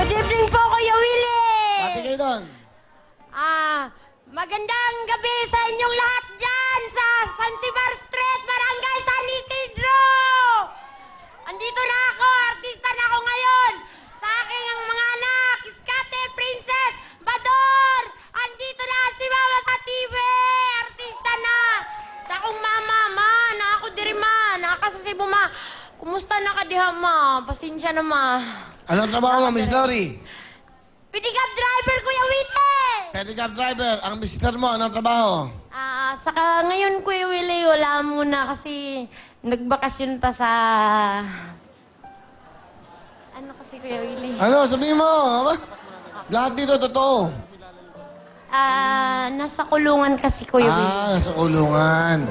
Good evening po, Kuya Willie! Pati kayo doon. Magandang gabi sa inyong lahat dyan sa Zanzibar Street, Barangay San Isidro! Andito na ako, artista na ako ngayon! Sa aking ang mga anak, Iskate, Princess, Bador! Andito na si Mama sa TV! Artista na! Sa akong mama, na ako diri ma, naka sa Cebu ma. Kumusta na ka diha ma? Pasensya na ma. Anong trabaho mo, Miss Dory? Pinikap driver, Kuya Willie! Pedicab driver. Ang mister mo, anong trabaho? Saka ngayon, Kuya Willie, wala muna kasi nagbakasyon pa sa... Ano kasi, Kuya Willie? Ano, sabihin mo. Lahat dito, totoo. Nasa kulungan kasi, Kuya Willie. Sa kulungan.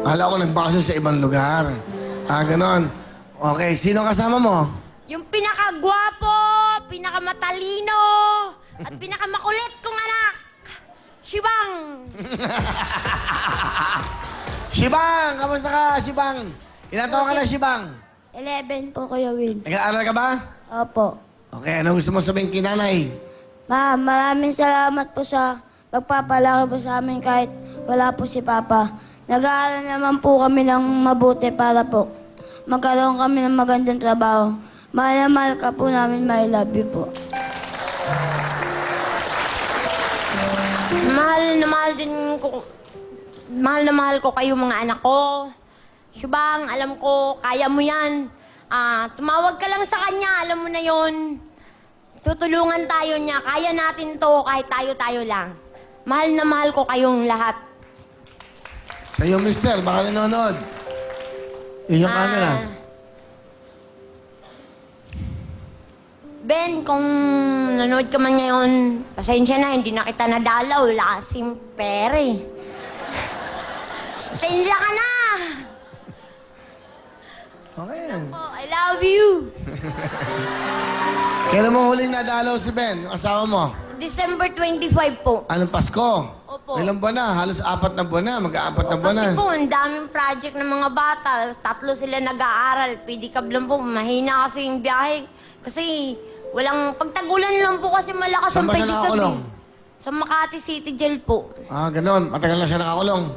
Akala ko nagbakasyon sa ibang lugar. Ganon. Okay, sino kasama mo? Yung pinakagwapo, pinakamatalino, at pinakamakulit kong anak, Shibang! Shibang! Kamusta ka, Shibang? Ilan taon ka na, Shibang? 11 po, Kuya Will. Nag-aaral ka ba? Opo. Okay, ano gusto mo sabihin kay nanay? Ma'am, maraming salamat po sa pagpapalaki po sa amin kahit wala po si Papa. Nag-aaral naman po kami ng mabuti para po magkaroon kami ng magandang trabaho. Mahal na mahal ka po namin, I love you po. Mahal na mahal ko kayo mga anak ko. Shibang, alam ko, kaya mo yan. Tumawag ka lang sa kanya, alam mo na yon. Tutulungan tayo niya, kaya natin to kahit tayo-tayo lang. Mahal na mahal ko kayong lahat. Sa'yo, mister, baka nanonood. Yun yung camera. Ben, kung nanood ka man ngayon, pasensya na, hindi na kita nadalaw. Wala kasing pere. Pasensya ka na! Okay. Oh, I love you! Kailan mo huling nadalaw si Ben, yung asawa mo? December 25 po. Anong Pasko? Opo. Ilang buwan na? Halos 4 na buwan na. Mag-4 na buwan na. Kasi po, ang daming project ng mga bata. 3 sila nag-aaral. Pedicab lang po. Mahina kasi yung biyahe. Kasi walang pagtagulan lang po kasi malakas Saan ang ba siya pedicab. nakakulong? Sa Makati City Jail po. Ganon. Matagal na siya nakakulong.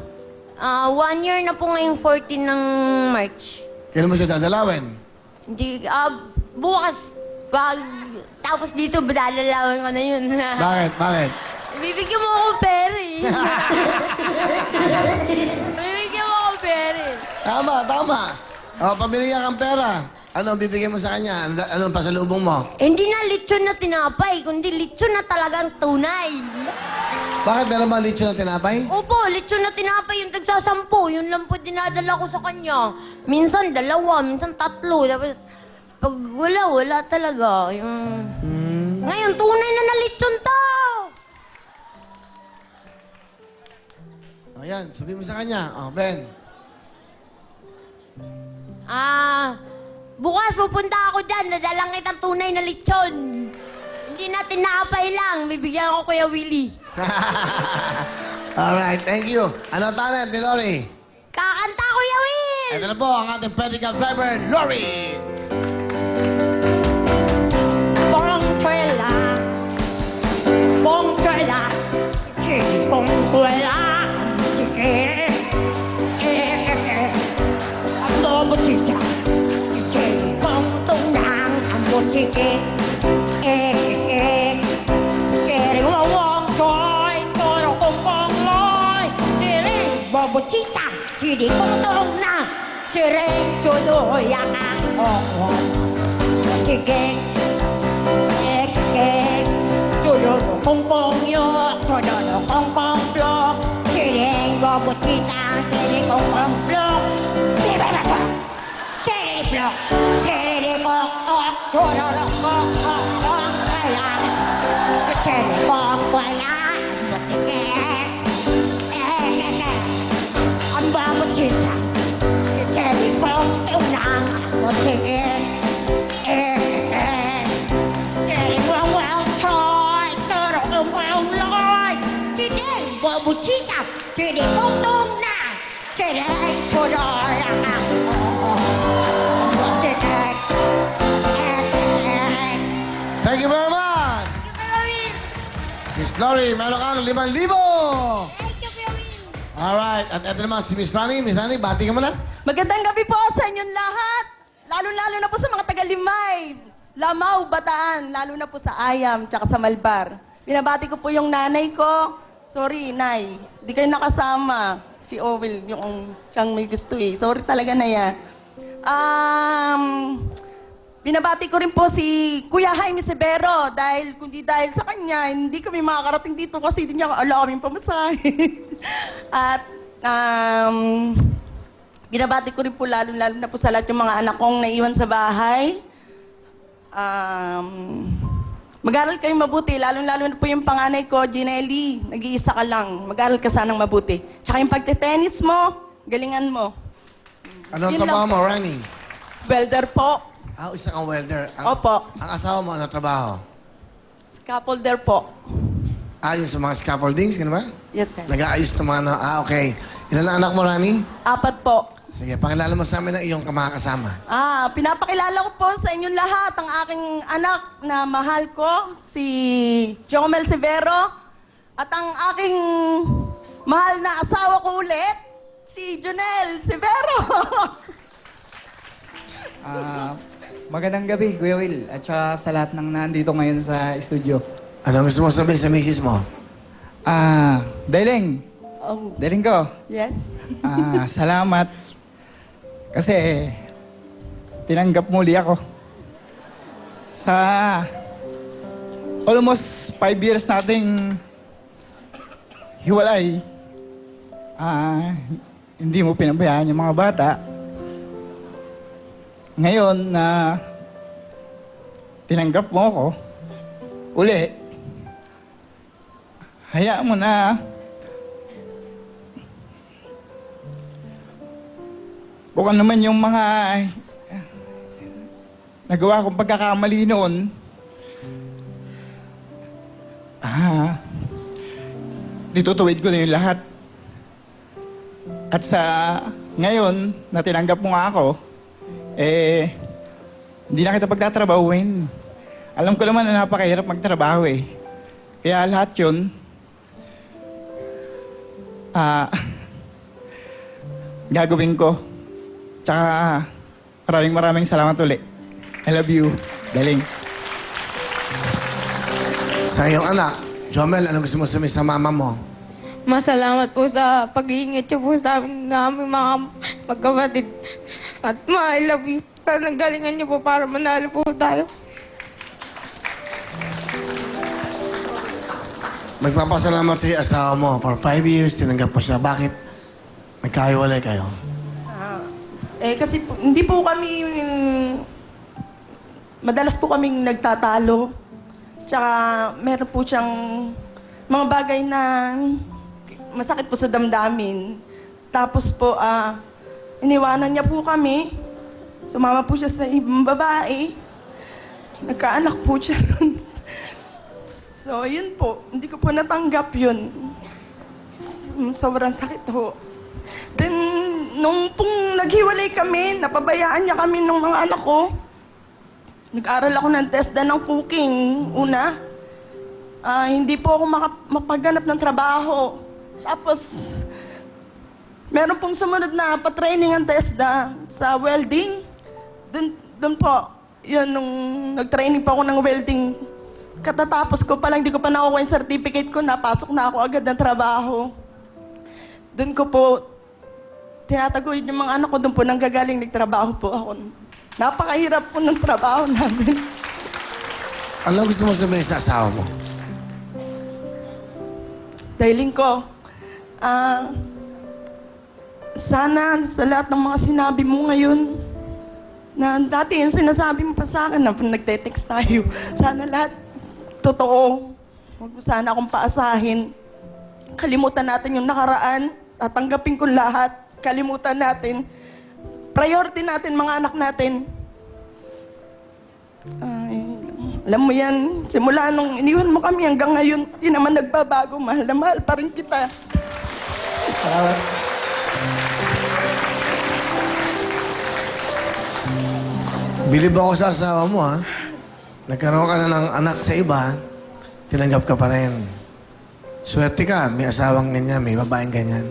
1 year na po ngayong 14 ng March. Kailan mo siya dadalawin? Hindi, bukas. Tapos dito, dadalawin ko na yun. Bakit? Bakit? Bibigyan mo ako pera eh. Bibigyan mo ako pera eh. Tama, tama. Pabili ka kang pera. Ano ang bibigyan mo sa kanya? Anong pasalubong mo? Hindi na lechon na tinapay, kundi lechon na talagang tunay. Bakit meron ba lechon na tinapay? Opo, lechon na tinapay yung tagsasampo. Yun lang po dinadala ko sa kanya. Minsan 2, minsan 3. Tapos pag wala talaga. Yung... Ngayon, tunay na lechon to! Ayan, sabihin mo sa kanya. Ben. Bukas pupunta ako dyan. Nadalang kitang tunay na lechon. Hindi na tinapay lang. Bibigyan ko Kuya Willie. Alright, thank you. Ano talent ni Lori? Kakanta, Kuya Will! Ito na po ang ating pedicab driver, Lori! Bongchuela, bongchuela, adobo chicha, bong tunang, amo chike, kering wong choy, toro kong loy, kering bobo chicha, chidi kong tunang, kering jodoh yang ako, chike, Jodoh kongkong yo, jodoh kongkong blok, sering bobot kita, sering kongkong blok, sering blok, sering kongkong, jodoh kongkong blok, sering kongkong lah, ang bobot kita, sering kongkong nang, sering Bố trí chặt chỉ để công tôm nè chỉ để thua đỏ là Thank you very much. Miss Lori, meron kang 5,000! Thank you, Kuya Will. Alright, at ito naman si Miss Rani. Miss Rani, bati ka muna. Magandang gabi po sa inyong lahat. Lalo-lalo na po sa mga taga-Limay, Lamaw, Bataan, lalo na po sa Ayam, tsaka sa Malbar. Binabati ko po yung nanay ko. Sorry, Nay. Di kayo nakasama. Si Owel, yung siyang may gusto eh. Sorry talaga na yan. Binabati ko rin po si Kuya Jaime Severo dahil kundi dahil sa kanya, hindi kami makakarating dito kasi hindi niya ala kaming pamasahe. At binabati ko rin po lalo na po sa lahat yung mga anak kong naiwan sa bahay. Mag-aral kayong mabuti, lalo na po yung panganay ko, Ginelli, nag-iisa ka lang. Mag-aral ka sanang mabuti. Tsaka yung pagte-tennis mo, galingan mo. Ano ang Yun trabaho lang. mo, Rani? Welder po. Isa kang welder. Opo. Ang asawa mo, ano trabaho? Scaffolder po. Yung sa mga scaffoldings, gano'n ba? Yes, sir. Nag-aayos ng mga ano. Okay. Ilan ang anak mo, Rani? 4 po. Sige, pakilala mo sa amin ang iyong kamakasama. Pinapakilala ko po sa inyong lahat ang aking anak na mahal ko, si Jomel Severo, at ang aking mahal na asawa ko ulit, si Jonel Severo. Magandang gabi, Kuya Will, at saka sa lahat ng nandito ngayon sa studio. Ano gusto mo sabihin sa misis mo? Deleng, Oh, Deleng ko, yes. salamat. Kasi, tinanggap muli ako. Sa almost 5 years nating hiwalay, hindi mo pinabayaan yung mga bata. Ngayon na tinanggap mo ako, uli, hayaan mo na kung ano naman yung mga nagawa kong pagkakamali noon, ditutuwid ko na yung lahat. At sa ngayon na tinanggap mo nga ako, hindi na kita pagtatrabahuin. Alam ko naman na napakahirap magtrabaho eh. Kaya lahat yun, gagawin ko. Tsaka maraming salamat ulit. I love you. Daling. Sa iyong anak, Jomel, ano gusto mo sabihin sa mama mo? Masalamat po sa pag-iingat niyo po sa amin namin mga magkapatid. At I love you. Sana galingan niyo po para manalo po tayo. Magpapasalamat sa asawa mo. For 5 years, tinanggap mo siya. Bakit? Nagkahiwalay kayo. Kasi hindi po kami, madalas po kaming nagtatalo. Tsaka meron po siyang mga bagay na masakit po sa damdamin. Tapos po, iniwanan niya po kami. Sumama po siya sa ibang babae. Nagkaanak po siya nun. So, yun po. Hindi ko po natanggap yun. Sobrang sakit ho. Then, nung pong naghiwalay kami, napabayaan niya kami ng mga anak ko. Nag-aral ako ng TESDA ng cooking, una. Hindi po ako mapaghanap ng trabaho. Tapos, meron pong sumunod na pa-training ang TESDA sa welding. Doon po, yun, nung nag-training pa ako ng welding, katatapos ko pa lang, hindi ko pa nakukuha yung certificate ko, napasok na ako agad ng trabaho. Doon ko po, tinataguyod yung mga anak ko, doon po nanggagaling, nagtrabaho po ako. Napakahirap po ng trabaho namin. Ano gusto mo sabihin sa asawa mo? Dahiling ko, sana sa lahat ng mga sinabi mo ngayon, na dati yung sinasabi mo pa sa akin na nagte-text tayo, sana lahat totoo. Huwag mo sana akong paasahin. Kalimutan natin yung nakaraan, tatanggapin ko lahat, kalimutan natin. Priority natin mga anak natin. Alam mo yan, simula nung iniwan mo kami hanggang ngayon, di naman nagbabago. Mahal na mahal pa rin kita. Bilib ako sa asawa mo, ha? Nagkaroon ka na ng anak sa iba, tinanggap ka pa rin. Swerte ka, may asawang ganyan, may babaeng ganyan.